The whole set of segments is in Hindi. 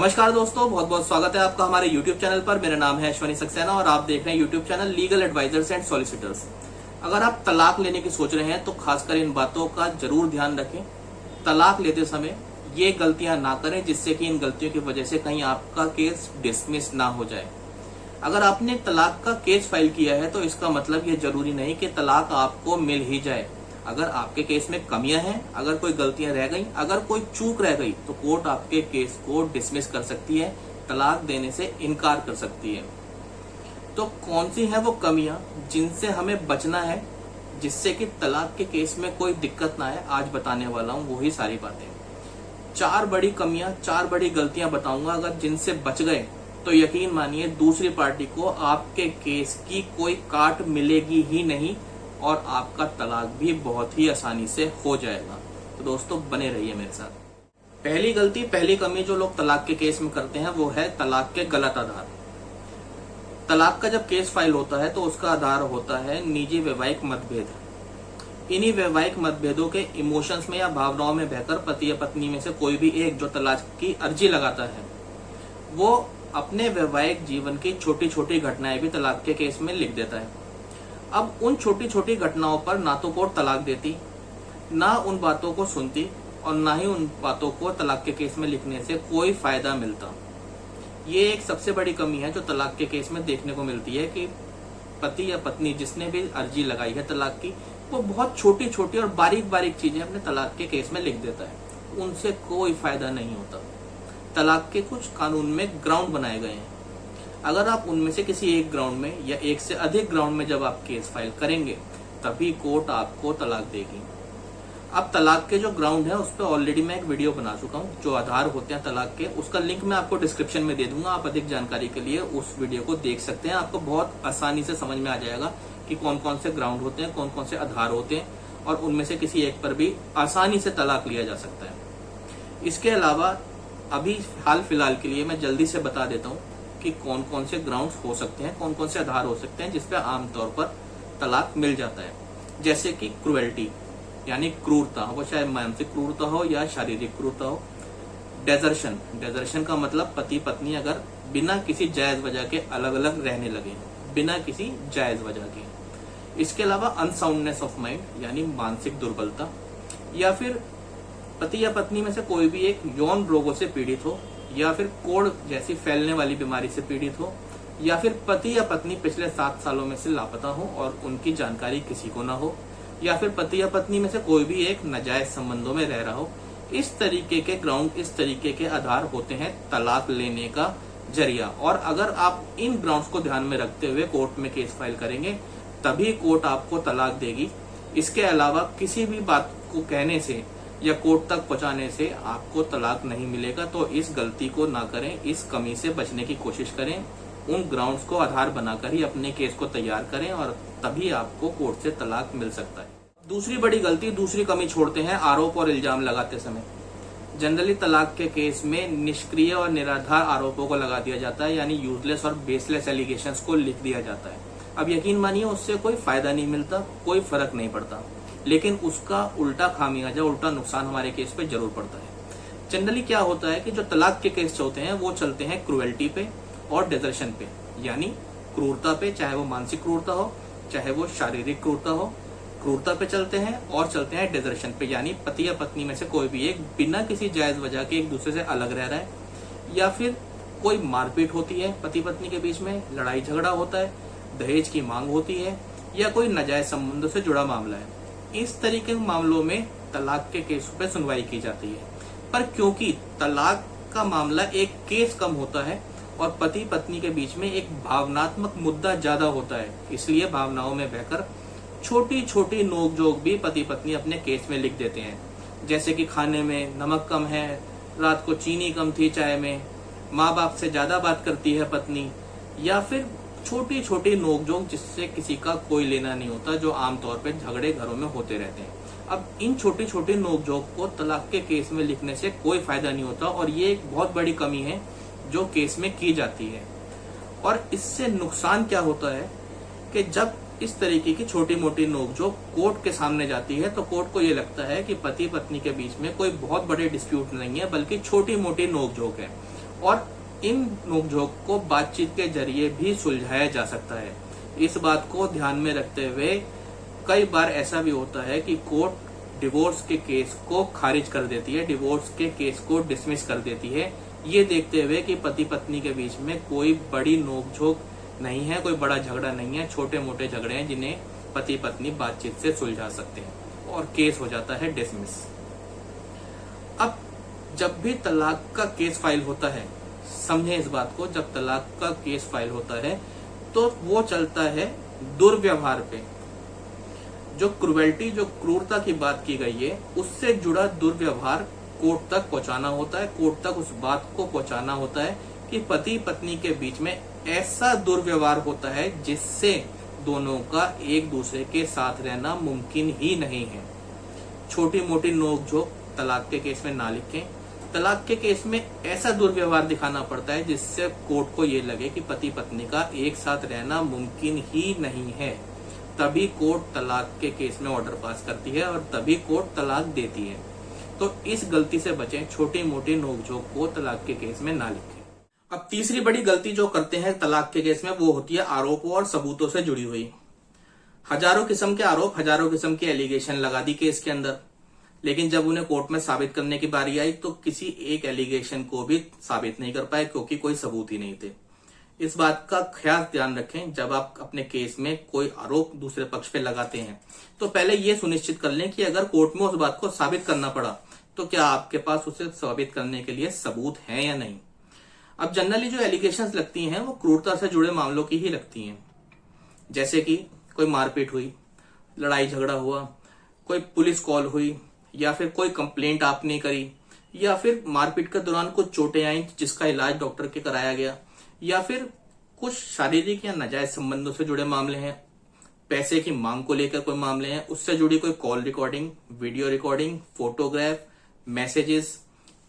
नमस्कार दोस्तों, बहुत बहुत स्वागत है आपका हमारे YouTube चैनल पर। मेरा नाम है अश्वनी सक्सेना और आप देख रहे हैं YouTube channel legal advisers and solicitors. अगर आप तलाक लेने की सोच रहे हैं तो खासकर इन बातों का जरूर ध्यान रखें। तलाक लेते समय ये गलतियां ना करें जिससे कि इन गलतियों की वजह से कहीं आपका केस डिसमिस ना हो जाए। अगर आपने तलाक का केस फाइल किया है तो इसका मतलब ये जरूरी नहीं कि तलाक आपको मिल ही जाए। अगर आपके केस में कमियां हैं, अगर कोई गलतियां रह गई, अगर कोई चूक रह गई तो कोर्ट आपके केस को डिसमिस कर सकती है, तलाक देने से इनकार कर सकती है। तो कौन सी है वो कमियां जिनसे हमें बचना है जिससे कि तलाक के केस में कोई दिक्कत ना आए, आज बताने वाला हूं वही सारी बातें। 4 बड़ी कमियां, 4 बड़ी गलतियां बताऊंगा। अगर जिनसे बच गए तो यकीन मानिए दूसरी पार्टी को आपके केस की कोई काट मिलेगी ही नहीं और आपका तलाक भी बहुत ही आसानी से हो जाएगा। तो दोस्तों बने रहिए मेरे साथ। पहली गलती, पहली कमी जो लोग तलाक के केस में करते हैं वो है तलाक के गलत आधार। तलाक का जब केस फाइल होता है तो उसका आधार होता है निजी वैवाहिक मतभेद। इन्हीं वैवाहिक मतभेदों के इमोशंस में या भावनाओं में बहकर पति या पत्नी में से कोई भी एक जो तलाक की अर्जी लगाता है वो अपने वैवाहिक जीवन की छोटी छोटी घटनाएं भी तलाक के केस में लिख देता है। अब उन छोटी छोटी घटनाओं पर ना तो कोर्ट तलाक देती, ना उन बातों को सुनती और ना ही उन बातों को तलाक के केस में लिखने से कोई फायदा मिलता। ये एक सबसे बड़ी कमी है जो तलाक के केस में देखने को मिलती है कि पति या पत्नी जिसने भी अर्जी लगाई है तलाक की वो बहुत छोटी छोटी और बारीक बारीक चीजें अपने तलाक के केस में लिख देता है। उनसे कोई फायदा नहीं होता। तलाक के कुछ कानून में ग्राउंड बनाए गए हैं। अगर आप उनमें से किसी एक ग्राउंड में या एक से अधिक ग्राउंड में जब आप केस फाइल करेंगे तभी कोर्ट आपको तलाक देगी। अब तलाक के जो ग्राउंड है उस पर ऑलरेडी मैं एक वीडियो बना चुका हूँ। जो आधार होते हैं तलाक के, उसका लिंक मैं आपको डिस्क्रिप्शन में दे दूंगा। आप अधिक जानकारी के लिए उस वीडियो को देख सकते हैं। आपको बहुत आसानी से समझ में आ जाएगा कि कौन कौन से ग्राउंड होते हैं, कौन कौन से आधार होते हैं और उनमें से किसी एक पर भी आसानी से तलाक लिया जा सकता है। इसके अलावा अभी हाल फिलहाल के लिए मैं जल्दी से बता देता हूँ कि कौन कौन से ग्राउंड्स हो सकते हैं, कौन कौन से आधार हो सकते हैं जिसपे आमतौर पर तलाक मिल जाता है। जैसे कि क्रुएल्टी यानी क्रूरता, वो चाहे मानसिक क्रूरता हो या शारीरिक क्रूरता हो। डेजर्शन, डेजर्शन का मतलब पति पत्नी अगर बिना किसी जायज वजह के अलग अलग रहने लगे, बिना किसी जायज वजह के। इसके अलावा अनसाउंडनेस ऑफ माइंड यानी मानसिक दुर्बलता, या फिर पति या पत्नी में से कोई भी एक यौन रोगों से पीड़ित हो, या फिर कोढ़ जैसी फैलने वाली बीमारी से पीड़ित हो, या फिर पति या पत्नी पिछले 7 सालों में से लापता हो और उनकी जानकारी किसी को ना हो, या फिर पति या पत्नी में से कोई भी एक नाजायज संबंधों में रह रहा हो। इस तरीके के ग्राउंड, इस तरीके के आधार होते हैं तलाक लेने का जरिया। और अगर आप इन ग्राउंड्स को ध्यान में रखते हुए कोर्ट में केस फाइल करेंगे तभी कोर्ट आपको तलाक देगी। इसके अलावा किसी भी बात को कहने से या कोर्ट तक पहुंचाने से आपको तलाक नहीं मिलेगा। तो इस गलती को ना करें, इस कमी से बचने की कोशिश करें। उन ग्राउंड्स को आधार बनाकर ही अपने केस को तैयार करें और तभी आपको कोर्ट से तलाक मिल सकता है। दूसरी बड़ी गलती, दूसरी कमी छोड़ते हैं आरोप और इल्जाम लगाते समय। जनरली तलाक के केस में निष्क्रिय और निराधार आरोपों को लगा दिया जाता है, यानी यूजलेस और बेसलेस एलिगेशंस को लिख दिया जाता है। अब यकीन मानिए उससे कोई फायदा नहीं मिलता, कोई फर्क नहीं पड़ता, लेकिन उसका उल्टा खामियाजा, उल्टा नुकसान हमारे केस पे जरूर पड़ता है। जनरली क्या होता है कि जो तलाक के केस चलते हैं वो चलते हैं क्रुएल्टी पे और डेजर्शन पे, यानी क्रूरता पे, चाहे वो मानसिक क्रूरता हो चाहे वो शारीरिक क्रूरता हो। क्रूरता पे चलते हैं और चलते हैं डेजर्शन पे, यानी पति या पत्नी में से कोई भी एक बिना किसी जायज वजह के एक दूसरे से अलग रह रहा है, या फिर कोई मारपीट होती है पति पत्नी के बीच में, लड़ाई झगड़ा होता है, दहेज की मांग होती है, या कोई नाजायज संबंधों से जुड़ा मामला है। इस तरीके के मामलों में तलाक के केस पे सुनवाई की जाती है। पर क्योंकि तलाक का मामला एक केस कम होता है और पति पत्नी के बीच में एक भावनात्मक मुद्दा ज्यादा होता है, इसलिए भावनाओं में बहकर छोटी छोटी नोकझोंक भी पति पत्नी अपने केस में लिख देते हैं। जैसे कि खाने में नमक कम है, रात को चीनी कम थी चाय में, माँ बाप से ज्यादा बात करती है पत्नी, या फिर छोटी छोटी नोकझोंक जिससे किसी का कोई लेना नहीं होता, जो आमतौर पे झगड़े घरों में होते रहते हैं। अब इन छोटी छोटी नोकझोंक को तलाक के केस में लिखने से कोई फायदा नहीं होता और ये एक बहुत बड़ी कमी है जो केस में की जाती है। और इससे नुकसान क्या होता है कि जब इस तरीके की छोटी मोटी नोकझोंक कोर्ट के सामने जाती है तो कोर्ट को ये लगता है कि पति पत्नी के बीच में कोई बहुत बड़े डिस्प्यूट नहीं है, बल्कि छोटी मोटी नोकझोंक है। और इन नोकझोंक को बातचीत के जरिए भी सुलझाया जा सकता है। इस बात को ध्यान में रखते हुए कई बार ऐसा भी होता है कि कोर्ट डिवोर्स के केस को खारिज कर देती है, डिवोर्स के केस को डिसमिस कर देती है, ये देखते हुए कि पति पत्नी के बीच में कोई बड़ी नोकझोंक नहीं है, कोई बड़ा झगड़ा नहीं है, छोटे मोटे झगड़े हैं जिन्हें पति पत्नी बातचीत से सुलझा सकते हैं और केस हो जाता है डिसमिस। अब जब भी तलाक का केस फाइल होता है, समझें इस बात को, जब तलाक का केस फाइल होता है तो वो चलता है दुर्व्यवहार पे। जो क्रूएल्टी, जो क्रूरता की बात की गई है, उससे जुड़ा दुर्व्यवहार कोर्ट तक पहुंचाना होता है। कोर्ट तक उस बात को पहुंचाना होता है कि पति पत्नी के बीच में ऐसा दुर्व्यवहार होता है जिससे दोनों का एक दूसरे के साथ रहना मुमकिन ही नहीं है। छोटी मोटी नोकझोंक तलाक के केस में ना लिखें। तलाक के केस में ऐसा दुर्व्यवहार दिखाना पड़ता है जिससे कोर्ट को ये लगे कि पति पत्नी का एक साथ रहना मुमकिन ही नहीं है, तभी कोर्ट तलाक के केस में ऑर्डर पास करती है और तभी कोर्ट तलाक देती है। तो इस गलती से बचें, छोटी मोटी नोकझोंक को तलाक के केस में ना लिखें। अब तीसरी बड़ी गलती जो करते हैं तलाक के केस में वो होती है आरोपों और सबूतों से जुड़ी हुई। हजारों किस्म के आरोप, हजारों किस्म के एलिगेशन लगा दी केस के अंदर, लेकिन जब उन्हें कोर्ट में साबित करने की बारी आई तो किसी एक एलिगेशन को भी साबित नहीं कर पाए क्योंकि कोई सबूत ही नहीं थे। इस बात का खास ध्यान रखें, जब आप अपने केस में कोई आरोप दूसरे पक्ष पे लगाते हैं तो पहले ये सुनिश्चित कर लें कि अगर कोर्ट में उस बात को साबित करना पड़ा तो क्या आपके पास उसे साबित करने के लिए सबूत है या नहीं। अब जनरली जो एलिगेशंस लगती हैं वो क्रूरता से जुड़े मामलों की ही लगती हैं, जैसे कि कोई मारपीट हुई, लड़ाई झगड़ा हुआ, कोई पुलिस कॉल हुई, या फिर कोई कंप्लेंट आपने करी, या फिर मारपीट के दौरान कुछ चोटें आई जिसका इलाज डॉक्टर के कराया गया, या फिर कुछ शारीरिक या नाजायज संबंधों से जुड़े मामले हैं, पैसे की मांग को लेकर कोई मामले हैं, उससे जुड़ी कोई call recording, video recording, photograph, messages,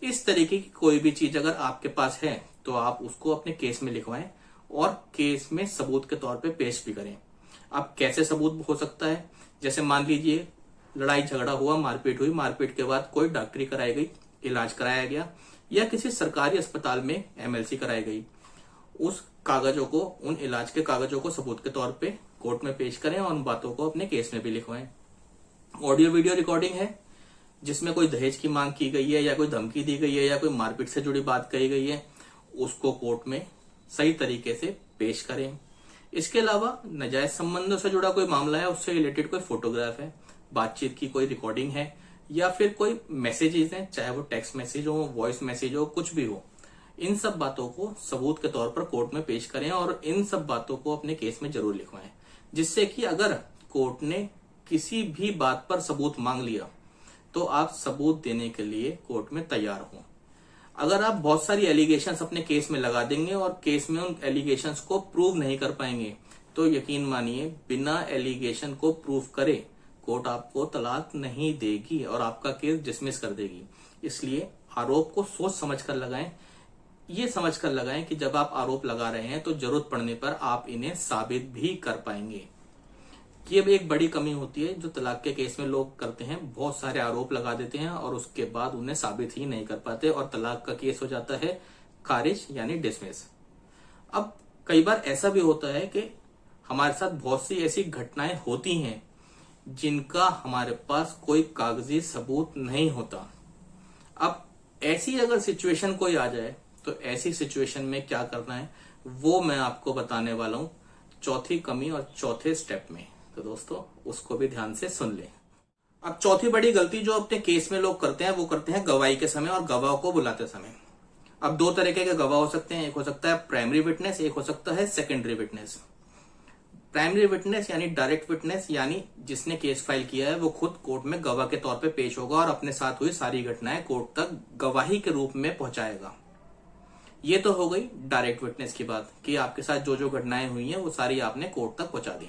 इस तरीके की कोई भी चीज अगर आपके पास है तो आप उसको अपने केस में लिखवाएं और केस में सबूत के तौर पे पेश भी करें। अब कैसे सबूत हो सकता है, जैसे मान लीजिए लड़ाई झगड़ा हुआ, मारपीट हुई, मारपीट के बाद कोई डॉक्टरी कराई गई, इलाज कराया गया, या किसी सरकारी अस्पताल में एमएलसी कराई गई, उस कागजों को, उन इलाज के कागजों को सबूत के तौर पे कोर्ट में पेश करें और उन बातों को अपने केस में भी लिखवाएं। ऑडियो वीडियो रिकॉर्डिंग है जिसमें कोई दहेज की मांग की गई है या कोई धमकी दी गई है या कोई मारपीट से जुड़ी बात कही गई है, उसको कोर्ट में सही तरीके से पेश करें। इसके अलावा नाजायज संबंधों से जुड़ा कोई मामला है, उससे रिलेटेड कोई फोटोग्राफ है, बातचीत की कोई रिकॉर्डिंग है, या फिर कोई मैसेजेस हैं, चाहे वो टेक्स्ट मैसेज हो, वॉइस मैसेज हो, कुछ भी हो, इन सब बातों को सबूत के तौर पर कोर्ट में पेश करें और इन सब बातों को अपने केस में जरूर लिखवाएं, जिससे कि अगर कोर्ट ने किसी भी बात पर सबूत मांग लिया तो आप सबूत देने के लिए कोर्ट में तैयार हो। अगर आप बहुत सारी एलिगेशंस अपने केस में लगा देंगे और केस में उन एलिगेशंस को प्रूव नहीं कर पाएंगे तो यकीन मानिए बिना एलिगेशन को प्रूव करे कोर्ट आपको तलाक नहीं देगी और आपका केस डिसमिस कर देगी। इसलिए आरोप को सोच समझ कर लगाएं, ये समझ कर लगाएं कि जब आप आरोप लगा रहे हैं तो जरूरत पड़ने पर आप इन्हें साबित भी कर पाएंगे। ये भी एक बड़ी कमी होती है जो तलाक के केस में लोग करते हैं, बहुत सारे आरोप लगा देते हैं और उसके बाद उन्हें साबित ही नहीं कर पाते और तलाक का केस हो जाता है खारिज यानी डिसमिस। अब कई बार ऐसा भी होता है कि हमारे साथ बहुत सी ऐसी घटनाएं होती हैं जिनका हमारे पास कोई कागजी सबूत नहीं होता। अब ऐसी अगर सिचुएशन कोई आ जाए तो ऐसी सिचुएशन में क्या करना है वो मैं आपको बताने वाला हूं चौथी कमी और चौथे स्टेप में, तो दोस्तों उसको भी ध्यान से सुन लें। अब चौथी बड़ी गलती जो अपने केस में लोग करते हैं वो करते हैं गवाही के समय और गवाह को बुलाते समय। अब दो तरीके के गवाह हो सकते हैं, एक हो सकता है प्राइमरी विटनेस, एक हो सकता है सेकेंडरी विटनेस। प्राइमरी विटनेस यानी डायरेक्ट विटनेस, यानी जिसने केस फाइल किया है वो खुद कोर्ट में गवाह के तौर पे पेश होगा और अपने साथ हुई सारी घटनाएं कोर्ट तक गवाही के रूप में पहुंचाएगा। ये तो हो गई डायरेक्ट विटनेस की बात कि आपके साथ जो जो घटनाएं हुई हैं वो सारी आपने कोर्ट तक पहुंचा दी।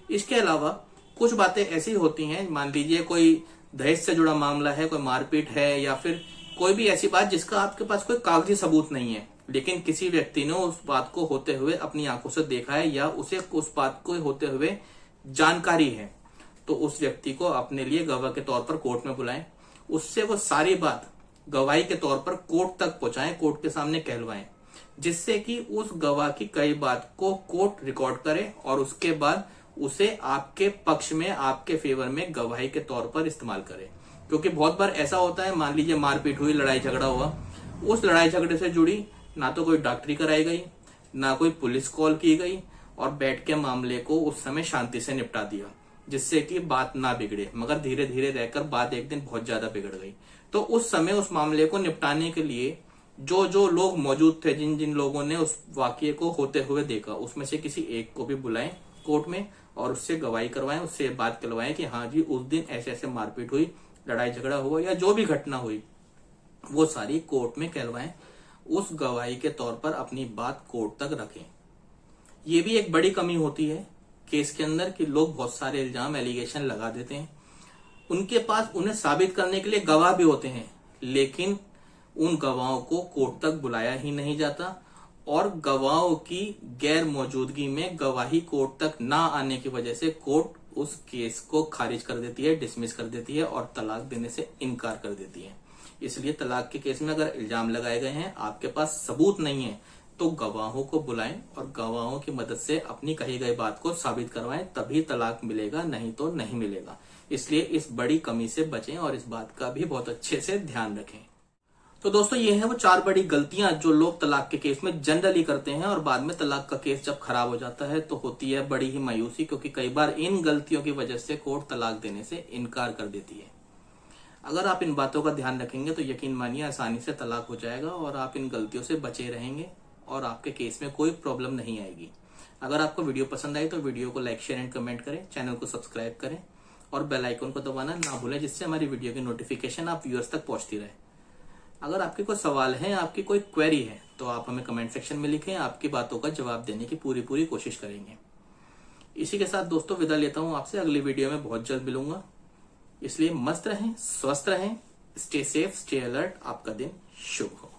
इसके अलावा कुछ बातें ऐसी होती हैं, मान लीजिए कोई दहेज से जुड़ा मामला है, कोई मारपीट है, या फिर कोई भी ऐसी बात जिसका आपके पास कोई कागजी सबूत नहीं है लेकिन किसी व्यक्ति ने उस बात को होते हुए अपनी आंखों से देखा है या उसे उस बात को होते हुए जानकारी है, तो उस व्यक्ति को अपने लिए गवाह के तौर पर कोर्ट में बुलाएं, उससे वो सारी बात गवाही के तौर पर कोर्ट तक पहुंचाएं, कोर्ट के सामने कहलवाएं, जिससे कि उस गवाह की कई बात को कोर्ट रिकॉर्ड करे और उसके बाद उसे आपके पक्ष में, आपके फेवर में गवाही के तौर पर इस्तेमाल करे। क्योंकि बहुत बार ऐसा होता है, मान लीजिए मारपीट हुई, लड़ाई झगड़ा हुआ, उस लड़ाई झगड़े से जुड़ी ना तो कोई डॉक्टरी कराई गई, ना कोई पुलिस कॉल की गई, और बैठ के मामले को उस समय शांति से निपटा दिया, जिससे कि बात ना बिगड़े, मगर धीरे धीरे रहकर बात एक दिन बहुत ज्यादा बिगड़ गई। तो उस समय उस मामले को निपटाने के लिए जो जो लोग मौजूद थे, जिन जिन लोगों ने उस वाकये को होते हुए देखा, उसमें से किसी एक को भी बुलाएं कोर्ट में और उससे गवाही करवाएं, उससे बात करवाएं कि हाँ जी उस दिन ऐसे ऐसे मारपीट हुई, लड़ाई झगड़ा हुआ, या जो भी घटना हुई वो सारी कोर्ट में कहलवाएं। उस गवाही के तौर पर अपनी बात कोर्ट तक रखें। ये भी एक बड़ी कमी होती है केस के अंदर कि लोग बहुत सारे इल्जाम, एलिगेशन लगा देते हैं, उनके पास उन्हें साबित करने के लिए गवाह भी होते हैं, लेकिन उन गवाहों को कोर्ट तक बुलाया ही नहीं जाता, और गवाहों की गैर मौजूदगी में गवाही कोर्ट तक ना आने की वजह से कोर्ट उस केस को खारिज कर देती है, डिसमिस कर देती है और तलाक देने से इनकार कर देती है। इसलिए तलाक के केस में अगर इल्जाम लगाए गए हैं, आपके पास सबूत नहीं है, तो गवाहों को बुलाएं और गवाहों की मदद से अपनी कही गई बात को साबित करवाएं, तभी तलाक मिलेगा, नहीं तो नहीं मिलेगा। इसलिए इस बड़ी कमी से बचें और इस बात का भी बहुत अच्छे से ध्यान रखें। तो दोस्तों, ये है वो 4 बड़ी गलतियां जो लोग तलाक के केस में जनरली करते हैं, और बाद में तलाक का केस जब खराब हो जाता है तो होती है बड़ी ही मायूसी, क्योंकि कई बार इन गलतियों की वजह से कोर्ट तलाक देने से इनकार कर देती है। अगर आप इन बातों का ध्यान रखेंगे तो यकीन मानिए आसानी से तलाक हो जाएगा और आप इन गलतियों से बचे रहेंगे और आपके केस में कोई प्रॉब्लम नहीं आएगी। अगर आपको वीडियो पसंद आई तो वीडियो को लाइक, शेयर एंड कमेंट करें, चैनल को सब्सक्राइब करें और बेल आइकन को दबाना ना भूलें, जिससे हमारी वीडियो की नोटिफिकेशन आप व्यूअर्स तक पहुंचती रहे। अगर आपके कोई सवाल है, आपकी कोई क्वेरी है, तो आप हमें कमेंट सेक्शन में लिखें, आपकी बातों का जवाब देने की पूरी कोशिश करेंगे। इसी के साथ दोस्तों विदा लेता हूं आपसे, अगली वीडियो में बहुत जल्द मिलूंगा। इसलिए मस्त रहें, स्वस्थ रहें, स्टे सेफ, स्टे अलर्ट। आपका दिन शुभ हो।